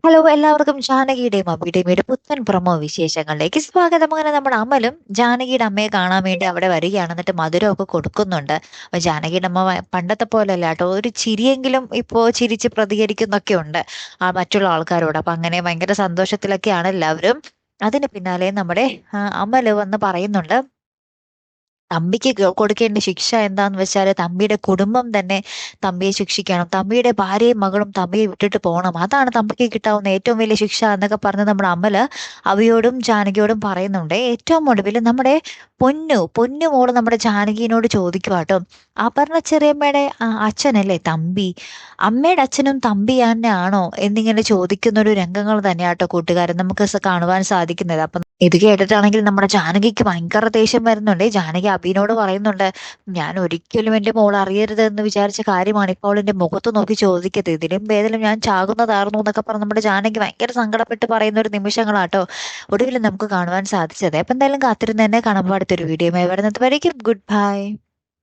Hello എല്ലാവർക്കും ജാനകിയുടെയും അബിയുടെയും ഒരു പുത്തൻ പ്രൊമോ വിശേഷങ്ങളിലേക്ക് സ്വാഗതം. അങ്ങനെ നമ്മുടെ അമലും ജാനകിയുടെ അമ്മയെ കാണാൻ വേണ്ടി അവിടെ വരികയാണ്. എന്നിട്ട് മധുരമൊക്കെ കൊടുക്കുന്നുണ്ട്. അപ്പൊ ജാനകിയുടെ അമ്മ പണ്ടത്തെ പോലെയല്ല കേട്ടോ, ഒരു ചിരിയെങ്കിലും ഇപ്പോ ചിരിച്ച് പ്രതികരിക്കുന്നൊക്കെ ഉണ്ട് മറ്റുള്ള ആൾക്കാരോട്. അപ്പൊ അങ്ങനെ ഭയങ്കര സന്തോഷത്തിലൊക്കെയാണ് എല്ലാവരും. അതിന് പിന്നാലെ നമ്മുടെ അമല് വന്ന് പറയുന്നുണ്ട്, തമ്പിക്ക് കൊടുക്കേണ്ട ശിക്ഷ എന്താന്ന് വെച്ചാല് തമ്പിയുടെ കുടുംബം തന്നെ തമ്പിയെ ശിക്ഷിക്കണം. തമ്പിയുടെ ഭാര്യയും മകളും തമ്പിയെ വിട്ടിട്ട് പോകണം. അതാണ് തമ്പിക്ക് കിട്ടാവുന്ന ഏറ്റവും വലിയ ശിക്ഷ എന്നൊക്കെ പറഞ്ഞ് നമ്മുടെ അമല് അവയോടും ജാനകിയോടും പറയുന്നുണ്ട്. ഏറ്റവും ഒടുവിൽ നമ്മുടെ പൊന്നു മോള് നമ്മുടെ ജാനകിനോട് ചോദിക്കുവാട്ടോ, അപർണ ചെറിയമ്മയുടെ അച്ഛനല്ലേ തമ്പി, അമ്മയുടെ അച്ഛനും തമ്പി തന്നെയാണോ എന്നിങ്ങനെ ചോദിക്കുന്ന ഒരു രംഗങ്ങൾ തന്നെയാട്ടോ കൂട്ടുകാരൻ നമുക്ക് കാണുവാൻ സാധിക്കുന്നത്. അപ്പം ഇത് കേട്ടിട്ടാണെങ്കിൽ നമ്മുടെ ജാനകിക്ക് ഭയങ്കര ദേഷ്യം വരുന്നുണ്ട്. ജാനകി അഭിനോട് പറയുന്നുണ്ട്, ഞാൻ ഒരിക്കലും എന്റെ മോൾ അറിയരുത് എന്ന് വിചാരിച്ച കാര്യമാണ് ഇപ്പോൾ അവൾ എന്റെ മുഖത്ത് നോക്കി ചോദിക്കരുത്, ഇതിലും ഭേദം ഞാൻ ചാകുന്നതായിരുന്നു എന്നൊക്കെ പറഞ്ഞ് നമ്മുടെ ജാനകി ഭയങ്കര സങ്കടപ്പെട്ട് പറയുന്ന ഒരു നിമിഷങ്ങളാട്ടോ ഒടുവിൽ നമുക്ക് കാണുവാൻ സാധിച്ചത്. അപ്പൊ എന്തായാലും കാത്തിരുന്ന് തന്നെ കാണുമ്പോൾ അടുത്തൊരു വീഡിയോ വരുന്നത് വരയ്ക്കും. Good bye.